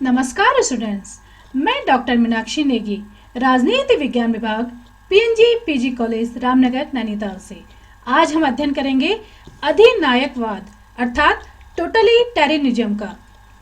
नमस्कार स्टूडेंट्स, मैं डॉक्टर मीनाक्षी नेगी, राजनीति विज्ञान विभाग, PNG PG college Ramnagar Nainital से। आज हम अध्ययन करेंगे अधिनायकवाद अर्थात टोटलिटेरियनिज्म का।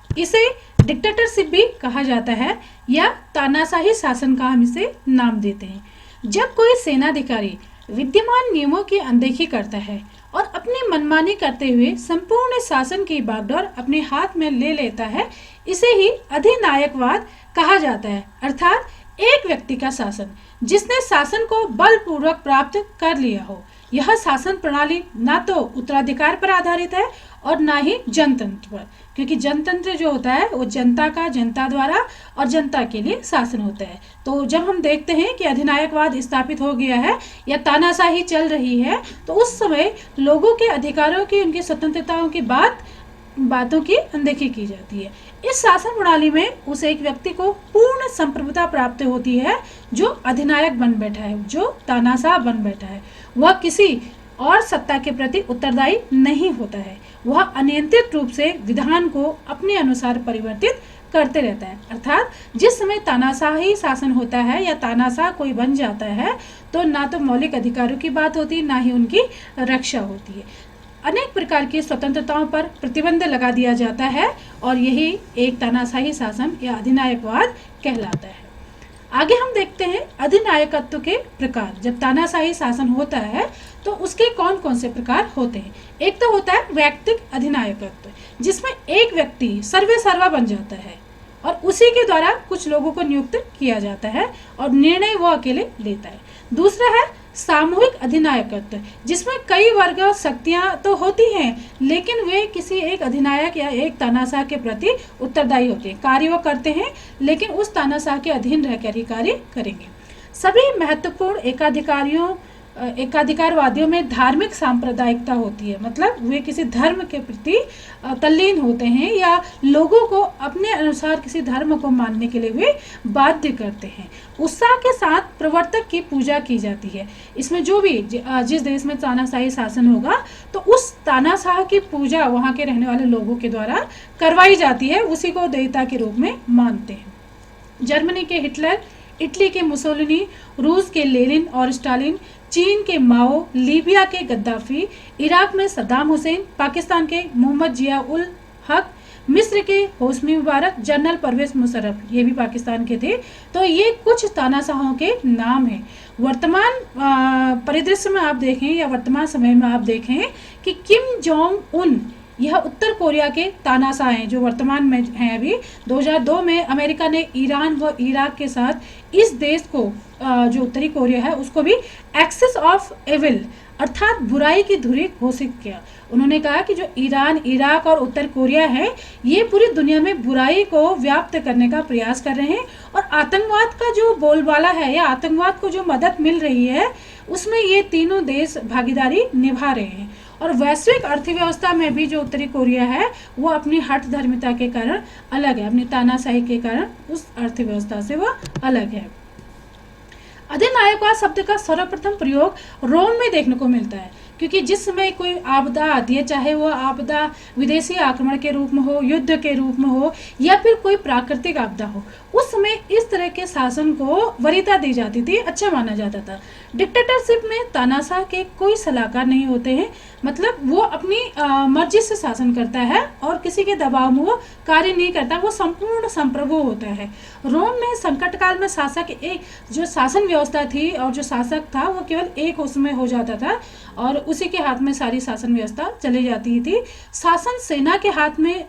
इसे डिक्टेटरशिप भी कहा जाता है या तानाशाही शासन का हम इसे नाम देते हैं। जब कोई सेनाधिकारी विद्यमान नियमों की अनदेखी करता है और अपनी मनमानी करते हुए संपूर्ण शासन की बागडोर अपने हाथ में ले लेता है, इसे ही अधिनायकवाद कहा जाता है। अर्थात एक व्यक्ति का शासन जिसने शासन को बलपूर्वक प्राप्त कर लिया हो। यह शासन प्रणाली ना तो उत्तराधिकार पर आधारित है और ना ही जनतंत्र पर, क्योंकि जनतंत्र जो होता है वो जनता का, जनता द्वारा और जनता के लिए शासन होता है। तो जब हम देखते हैं कि अधिनायकवाद स्थापित हो गया है या तानाशाही चल रही है, तो उस समय लोगों के अधिकारों की, उनकी स्वतंत्रताओं की बातों की अनदेखी की जाती है। इस शासन प्रणाली में उस एक व्यक्ति को पूर्ण संप्रभुता प्राप्त होती है जो अधिनायक बन बैठा है, जो तानाशाह बन बैठा है। वह किसी और सत्ता के प्रति उत्तरदायी नहीं होता है। वह अनियंत्रित रूप से विधान को अपने अनुसार परिवर्तित करते रहता है। अर्थात जिस समय तानाशाही शासन होता है या तानाशाह कोई बन जाता है, तो ना तो मौलिक अधिकारों की बात होती है, ना ही उनकी रक्षा होती है। अनेक प्रकार की स्वतंत्रताओं पर प्रतिबंध लगा दिया जाता है और यही एक तानाशाही शासन या अधिनायकवाद कहलाता है। आगे हम देखते हैं अधिनायकत्व के प्रकार। जब तानाशाही शासन होता है तो उसके कौन कौन से प्रकार होते हैं। एक तो होता है वैयक्तिक अधिनायकत्व, जिसमें एक व्यक्ति सर्वे सर्वा बन जाता है और उसी के द्वारा कुछ लोगों को नियुक्त किया जाता है और निर्णय वो अकेले लेता है। दूसरा है सामूहिक अधिनायकत्व, जिसमें कई वर्ग शक्तियां तो होती हैं, लेकिन वे किसी एक अधिनायक या एक तानाशाह के प्रति उत्तरदायी होते हैं। कार्य वो करते हैं लेकिन उस तानाशाह के अधीन रहकर ही कार्य करेंगे। सभी महत्वपूर्ण एकाधिकारवादियों में धार्मिक सांप्रदायिकता होती है, मतलब वे किसी धर्म के प्रति तल्लीन होते हैं या लोगों को अपने अनुसार किसी धर्म को मानने के लिए वे बाध्य करते हैं। उत्साह के साथ प्रवर्तक की पूजा की जाती है। इसमें जो भी जिस देश में तानाशाही शासन होगा तो उस तानाशाह की पूजा वहाँ के रहने वाले लोगों के द्वारा करवाई जाती है, उसी को देवता के रूप में मानते हैं। जर्मनी के हिटलर, इटली के मुसोलिनी, रूस के लेनिन और स्टालिन, चीन के माओ, लीबिया के गद्दाफी, इराक में सद्दाम हुसैन, पाकिस्तान के मोहम्मद जिया उल हक, मिस्र के Hosni Mubarak, general Pervez Musharraf, ये भी पाकिस्तान के थे। तो ये कुछ तानाशाहों के नाम हैं। वर्तमान परिदृश्य में आप देखें या वर्तमान समय में आप देखें कि किम जोंग उन, यह उत्तर कोरिया के तानाशाह हैं जो वर्तमान में हैं। अभी 2002 में अमेरिका ने ईरान व इराक के साथ इस देश को, जो उत्तरी कोरिया है, उसको भी एक्सेस ऑफ एविल अर्थात बुराई की धुरी घोषित किया। उन्होंने कहा कि जो ईरान, इराक और उत्तर कोरिया है, ये पूरी दुनिया में बुराई को व्याप्त करने का प्रयास कर रहे हैं और आतंकवाद का जो बोलबाला है या आतंकवाद को जो मदद मिल रही है, उसमें ये तीनों देश भागीदारी निभा रहे हैं। और वैश्विक अर्थव्यवस्था में भी जो उत्तरी कोरिया है वो अपनी हठ धर्मिता के कारण अलग है, अपनी तानाशाही के कारण उस अर्थव्यवस्था से वह अलग है। अधिनायकवाद शब्द का सर्वप्रथम प्रयोग रोम में देखने को मिलता है, क्योंकि जिस समय कोई आपदा आती है, चाहे वो आपदा विदेशी आक्रमण के रूप में हो, युद्ध के रूप में हो या फिर कोई प्राकृतिक आपदा हो, उस समय इस तरह के शासन को वरीयता दी जाती थी, अच्छा माना जाता था। डिक्टेटरशिप में तानाशाह के कोई सलाहकार नहीं होते हैं, मतलब वो अपनी मर्जी से शासन करता है और किसी के दबाव में वो कार्य नहीं करता, वो संपूर्ण संप्रभु होता है। रोम में संकट काल में शासक एक, जो शासन व्यवस्था थी और जो शासक था वो केवल एक उसमें हो जाता था और उसी के हाथ में सारी शासन व्यवस्था चली जाती थी। शासन सेना के हाथ में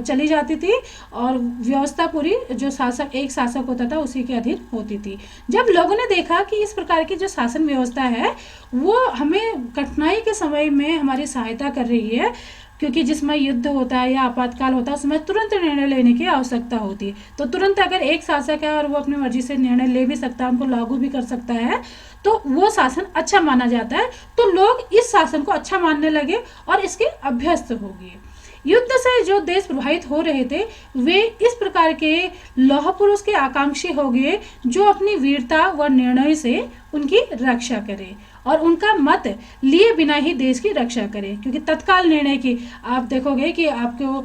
चली जाती थी और व्यवस्था पूरी जो एक शासक होता था उसी के अधीन होती थी। जब लोगों ने देखा कि इस प्रकार की जो शासन व्यवस्था है वो हमें कठिनाई के समय में हमारी सहायता कर रही है, क्योंकि जिसमें युद्ध होता है या आपातकाल होता है उसमें तुरंत निर्णय लेने की आवश्यकता होती है, तो तुरंत अगर एक शासक है और वो अपनी मर्जी से निर्णय ले भी सकता है, उनको लागू भी कर सकता है, तो वो शासन अच्छा माना जाता है। तो लोग इस शासन को अच्छा मानने लगे और इसके अभ्यस्त हो गए। युद्ध से जो देश प्रभावित हो रहे थे वे इस प्रकार के लौह पुरुष के आकांक्षी हो गए जो अपनी वीरता व निर्णय से उनकी रक्षा करे और उनका मत लिए बिना ही देश की रक्षा करे, क्योंकि तत्काल निर्णय की आप देखोगे कि आपको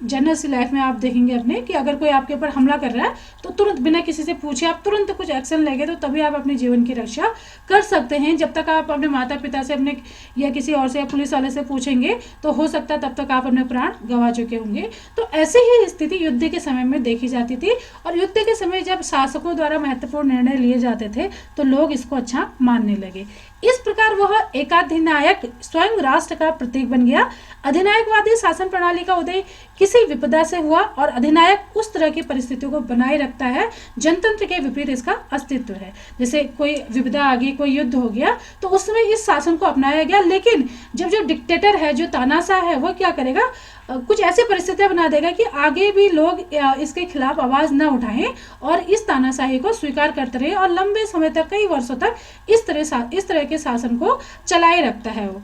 जनरल सी लाइफ में आप देखेंगे अपने कि अगर कोई आपके ऊपर हमला कर रहा है तो तुरंत बिना किसी से पूछे आप तुरंत कुछ एक्शन लेंगे, तो तभी आप अपने जीवन की रक्षा कर सकते हैं। जब तक आप अपने माता पिता से अपने या किसी और से या पुलिस वाले से पूछेंगे तो हो सकता है तब तक आप अपने प्राण गंवा चुके होंगे। तो ऐसे ही स्थिति युद्ध के समय में देखी जाती थी, और युद्ध के समय जब शासकों द्वारा महत्वपूर्ण निर्णय लिए जाते थे तो लोग इसको अच्छा मानने लगे। इस प्रकार वह एकाधिनायक स्वयं राष्ट्र का प्रतीक बन गया। अधिनायकवादी शासन प्रणाली का उदय किसी विपदा से हुआ, और अधिनायक उस तरह की परिस्थितियों को बनाए रखता है जनतंत्र के विपरीत इसका अस्तित्व है। जैसे कोई विपदा आ गई, कोई युद्ध हो गया, तो उस समय इस शासन को अपनाया गया, लेकिन जब जो डिक्टेटर है, जो तानाशाह है, वो क्या करेगा, कुछ ऐसी परिस्थितियां बना देगा कि आगे भी लोग इसके खिलाफ आवाज न उठाएं और इस तानाशाही को स्वीकार करते रहे, और लंबे समय तक, कई वर्षों तक इस तरह के शासन को चलाए रखता है वो।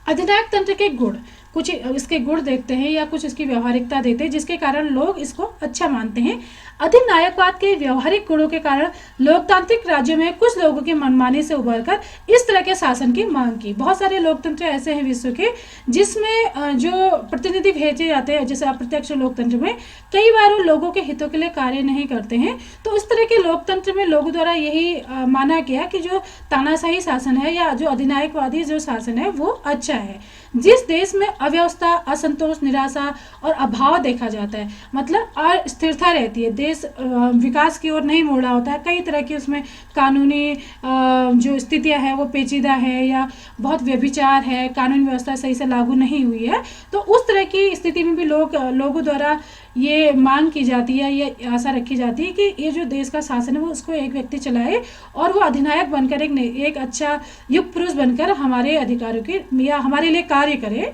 अधिनायक तंत्र के गुण, कुछ इसके गुण देखते हैं या कुछ इसकी व्यवहारिकता देते हैं जिसके कारण लोग इसको अच्छा मानते हैं। अधिनायकवाद के व्यवहारिक गुणों के कारण लोकतांत्रिक राज्यों में कुछ लोगों की मनमानी से उभरकर इस तरह के शासन की मांग की। बहुत सारे लोकतंत्र ऐसे हैं विश्व के जिसमें जो प्रतिनिधि भेजे जाते हैं, जैसे अप्रत्यक्ष लोकतंत्र में कई बार वो लोगों के हितों के लिए कार्य नहीं करते हैं। तो इस तरह के लोकतंत्र में लोगों द्वारा यही माना गया कि जो तानाशाही शासन है या जो अधिनायकवादी जो शासन है वो अच्छा है। जिस देश में अव्यवस्था, असंतोष, निराशा और अभाव देखा जाता है, मतलब अस्थिरता रहती है, देश विकास की ओर नहीं मोड़ रहा होता है, कई तरह की उसमें कानूनी जो स्थितियां हैं वो पेचीदा है या बहुत व्यभिचार है, कानून व्यवस्था सही से लागू नहीं हुई है, तो उस तरह की स्थिति में भी लोगों द्वारा ये मांग की जाती है, ये आशा रखी जाती है कि ये जो देश का शासन है वो उसको एक व्यक्ति चलाए और वो अधिनायक बनकर एक अच्छा युग पुरुष बनकर हमारे अधिकारों की या हमारे लिए कार्य करे।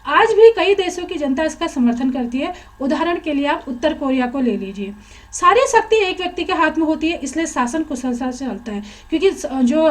आज भी कई देशों की जनता इसका समर्थन करती है। उदाहरण के लिए आप उत्तर कोरिया को ले लीजिए। सारी शक्ति एक व्यक्ति के हाथ में होती है, इसलिए शासन कुशलता से चलता है, क्योंकि जो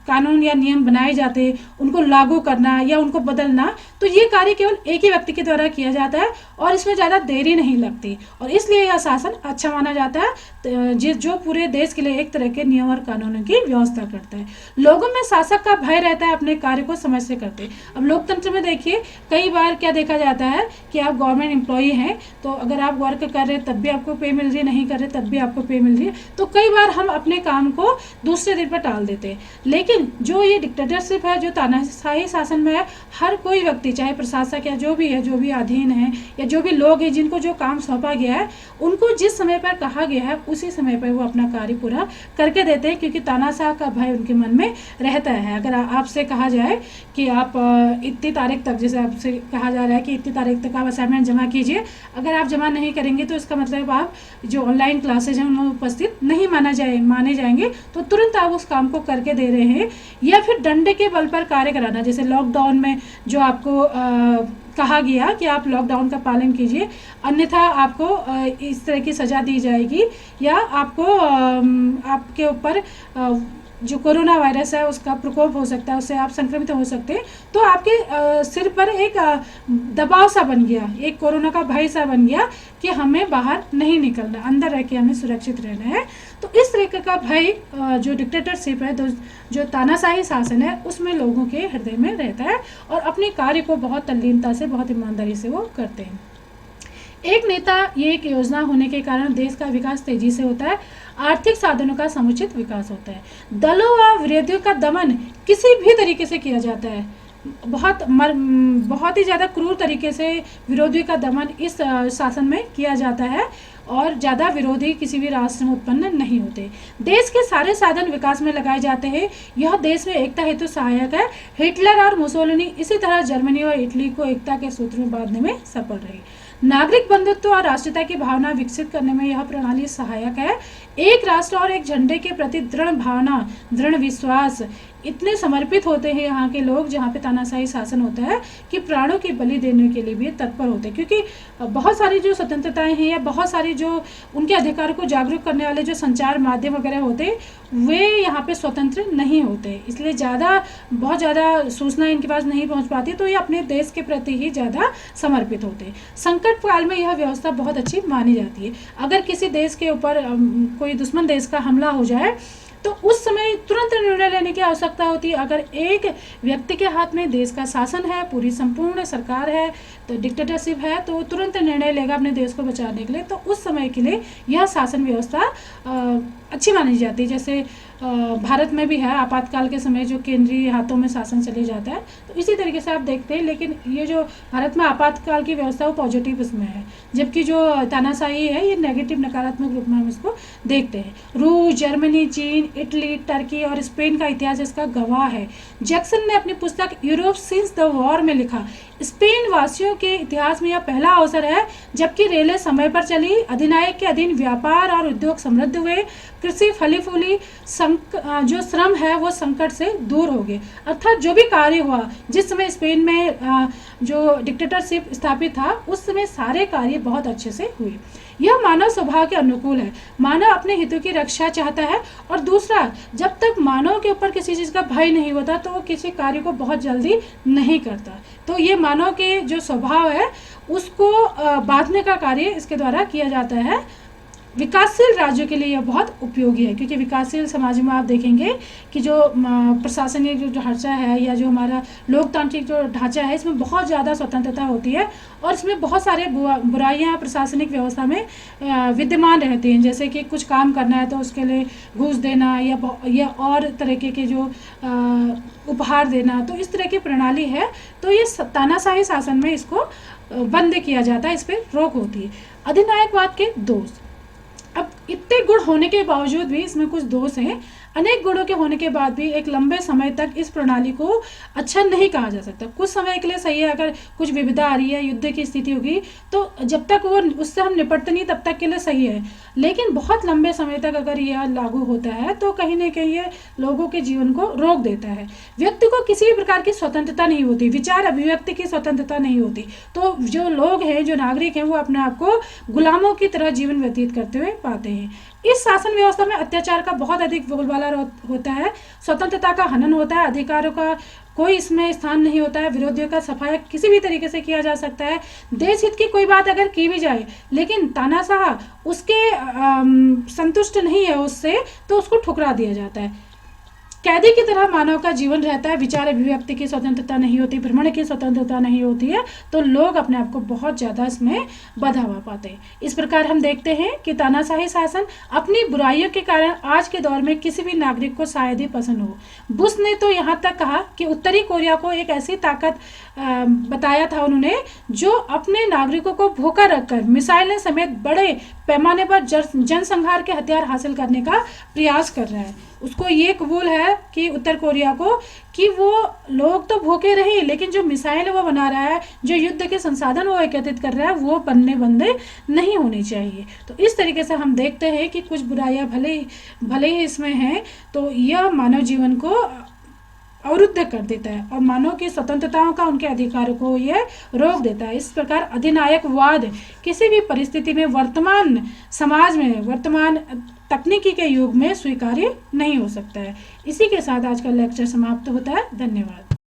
कानून या नियम बनाए जाते हैं उनको लागू करना या उनको बदलना, तो ये कार्य केवल एक ही व्यक्ति के द्वारा किया जाता है और इसमें ज़्यादा देरी नहीं लगती, और इसलिए यह शासन अच्छा माना जाता है जो पूरे देश के लिए एक तरह के नियम और कानूनों की व्यवस्था करता है। लोगों में शासक का भय रहता है, अपने कार्य को समय से करते। अब लोकतंत्र में देखिए कई बार क्या देखा जाता है कि आप गवर्नमेंट एम्प्लॉई हैं, तो अगर आप वर्क कर रहे तब भी आपको पे मिल रही है, नहीं कर रहे तब भी आपको पे मिल रही है, तो कई बार हम अपने काम को दूसरे दिन पर टाल देते हैं। लेकिन जो ये डिक्टेटरशिप है, जो तानाशाही शासन में है, हर कोई व्यक्ति चाहे प्रशासक या जो भी है, जो भी अधीन है या जो भी लोग हैं जिनको जो काम सौंपा गया है, उनको जिस समय पर कहा गया है उसी समय पर वो अपना कार्य पूरा करके देते हैं, क्योंकि तानाशाह का भय उनके मन में रहता है। अगर आपसे कहा जाए कि आप इतनी तारीख तक, जैसे आपसे कहा जा रहा है कि इतनी तारीख तक आप असाइनमेंट जमा कीजिए, अगर आप जमा नहीं करेंगे तो इसका मतलब आप जो ऑनलाइन क्लासेज हैं उनमें उपस्थित नहीं माने जाएंगे, तो तुरंत आप उस काम को करके दे रहे हैं। या फिर डंडे के बल पर कार्य कराना, जैसे लॉकडाउन में जो आपको कहा गया कि आप लॉकडाउन का पालन कीजिए, अन्यथा आपको इस तरह की सज़ा दी जाएगी या आपको आपके ऊपर जो कोरोना वायरस है उसका प्रकोप हो सकता है, उससे आप संक्रमित हो सकते हैं। तो आपके सिर पर एक दबाव सा बन गया, एक कोरोना का भय सा बन गया कि हमें बाहर नहीं निकलना, अंदर रह के हमें सुरक्षित रहना है। तो इस तरह का भय जो डिक्टेटरशिप है, जो तानाशाही शासन है, उसमें लोगों के हृदय में रहता है और अपने कार्य को बहुत तल्लीनता से, बहुत ईमानदारी से वो करते हैं। एक नेता ये एक योजना होने के कारण देश का विकास तेजी से होता है, आर्थिक साधनों का समुचित विकास होता है, दलों व विरोधियों का दमन किसी भी तरीके से किया जाता है, बहुत ही ज़्यादा क्रूर तरीके से विरोधियों का दमन इस शासन में किया जाता है और ज़्यादा विरोधी किसी भी राष्ट्र में उत्पन्न नहीं होते। देश के सारे साधन विकास में लगाए जाते हैं, यह देश में एकता हेतु सहायक है। हिटलर और मुसोलिनी इसी तरह जर्मनी और इटली को एकता के सूत्र में बांधने में सफल रहे। नागरिक बंधुत्व और राष्ट्रीयता की भावना विकसित करने में यह प्रणाली सहायक है। एक राष्ट्र और एक झंडे के प्रति दृढ़ भावना, दृढ़ विश्वास, इतने समर्पित होते हैं यहाँ के लोग, जहाँ पे तानाशाही शासन होता है, कि प्राणों की बलि देने के लिए भी तत्पर होते हैं, क्योंकि बहुत सारी जो स्वतंत्रताएं हैं या बहुत सारी जो उनके अधिकारों को जागरूक करने वाले जो संचार माध्यम वगैरह होते हैं, वे यहाँ पे स्वतंत्र नहीं होते, इसलिए बहुत ज़्यादा सूचना इनके पास नहीं पहुँच पाती, तो ये अपने देश के प्रति ही ज़्यादा समर्पित होते हैं। संकट काल में यह व्यवस्था बहुत अच्छी मानी जाती है। अगर किसी देश के ऊपर कोई दुश्मन देश का हमला हो जाए तो उस समय तुरंत निर्णय लेने की आवश्यकता होती है। अगर एक व्यक्ति के हाथ में देश का शासन है, पूरी संपूर्ण सरकार है, तो डिक्टेटरशिप है, तो तुरंत निर्णय लेगा अपने देश को बचाने के लिए। तो उस समय के लिए यह शासन व्यवस्था अच्छी मानी जाती है। जैसे भारत में भी है, आपातकाल के समय जो केंद्रीय हाथों में शासन चले जाता है, तो इसी तरीके से आप देखते हैं। लेकिन ये जो भारत में आपातकाल की व्यवस्था वो पॉजिटिव इसमें है, जबकि जो तानाशाही है ये नेगेटिव, नकारात्मक रूप में हम इसको देखते हैं। रूस, जर्मनी, चीन, इटली, टर्की और स्पेन का इतिहास इसका गवाह है। जैक्सन ने अपनी पुस्तक यूरोप सिंस द वॉर में लिखा, स्पेन वासियों के इतिहास में यह पहला अवसर है जबकि रेलें समय पर चली, अधिनायक के अधीन व्यापार और उद्योग समृद्ध हुए, कृषि फली फूली, जो श्रम है वो संकट से दूर हो गए। अर्थात जो भी कार्य हुआ, जिस समय स्पेन में जो डिक्टेटरशिप स्थापित था, उस समय सारे कार्य बहुत अच्छे से हुए। यह मानव स्वभाव के अनुकूल है। मानव अपने हितों की रक्षा चाहता है, और दूसरा, जब तक मानव के ऊपर किसी चीज़ का भय नहीं होता तो वो किसी कार्य को बहुत जल्दी नहीं करता। तो ये मानव के जो स्वभाव है उसको बांधने का कार्य इसके द्वारा किया जाता है। विकासशील राज्यों के लिए यह बहुत उपयोगी है, क्योंकि विकासशील समाज में आप देखेंगे कि जो प्रशासनिक जो ढांचा है या जो हमारा लोकतांत्रिक जो ढांचा है, इसमें बहुत ज़्यादा स्वतंत्रता होती है, और इसमें बहुत सारे बुराइयां प्रशासनिक व्यवस्था में विद्यमान रहती हैं। जैसे कि कुछ काम करना है तो उसके लिए घूस देना या और तरीके के जो उपहार देना, तो इस तरह की प्रणाली है। तो ये तानाशाही शासन में इसको बंद किया जाता है, इस पर रोक होती है। अधिनायकवाद के दोष, अब इतने गुण होने के बावजूद भी इसमें कुछ दोष हैं। अनेक गुणों के होने के बाद भी एक लंबे समय तक इस प्रणाली को अच्छा नहीं कहा जा सकता। कुछ समय के लिए सही है, अगर कुछ विविधता आ रही है, युद्ध की स्थिति होगी, तो जब तक वो उससे हम निपटते नहीं तब तक के लिए सही है। लेकिन बहुत लंबे समय तक अगर यह लागू होता है तो कहीं ना कहीं ये लोगों के जीवन को रोक देता है। व्यक्ति को किसी भी प्रकार की स्वतंत्रता नहीं होती, विचार अभिव्यक्ति की स्वतंत्रता नहीं होती। तो जो लोग हैं, जो नागरिक हैं, वो अपने आप को गुलामों की तरह जीवन व्यतीत करते हुए पाते हैं। इस शासन व्यवस्था में अत्याचार का बहुत अधिक बोलबाला होता है, स्वतंत्रता का हनन होता है, अधिकारों का कोई इसमें स्थान नहीं होता है, विरोधियों का सफाया किसी भी तरीके से किया जा सकता है। देश हित की कोई बात अगर की भी जाए, लेकिन तानाशाह उसके संतुष्ट नहीं है उससे, तो उसको ठुकरा दिया जाता है। कैदी की तरह मानव का जीवन रहता है, विचार अभिव्यक्ति की स्वतंत्रता नहीं होती, भ्रमण की स्वतंत्रता नहीं होती है, तो लोग अपने आप को बहुत ज़्यादा इसमें बंधा पाते हैं। इस प्रकार हम देखते हैं कि तानाशाही शासन अपनी बुराइयों के कारण आज के दौर में किसी भी नागरिक को शायद ही पसंद हो। बुश ने तो यहाँ तक कहा कि उत्तरी कोरिया को एक ऐसी ताकत बताया था उन्होंने, जो अपने नागरिकों को भूखा रखकर मिसाइलें समेत बड़े पैमाने पर जनसंहार के हथियार हासिल करने का प्रयास कर रहा है। उसको ये कबूल है कि उत्तर कोरिया को, कि वो लोग तो भूखे रहे, लेकिन जो मिसाइल वो बना रहा है, जो युद्ध के संसाधन वो एकत्रित कर रहा है, वो बंदे नहीं होने चाहिए। तो इस तरीके से हम देखते हैं कि कुछ बुराइयां भले ही इसमें हैं, तो यह मानव जीवन को अवरुद्ध कर देता है और मानव की स्वतंत्रताओं का, उनके अधिकारों को यह रोक देता है। इस प्रकार अधिनायकवाद किसी भी परिस्थिति में वर्तमान समाज में, वर्तमान तकनीकी के युग में स्वीकार्य नहीं हो सकता है। इसी के साथ आज का लेक्चर समाप्त होता है। धन्यवाद।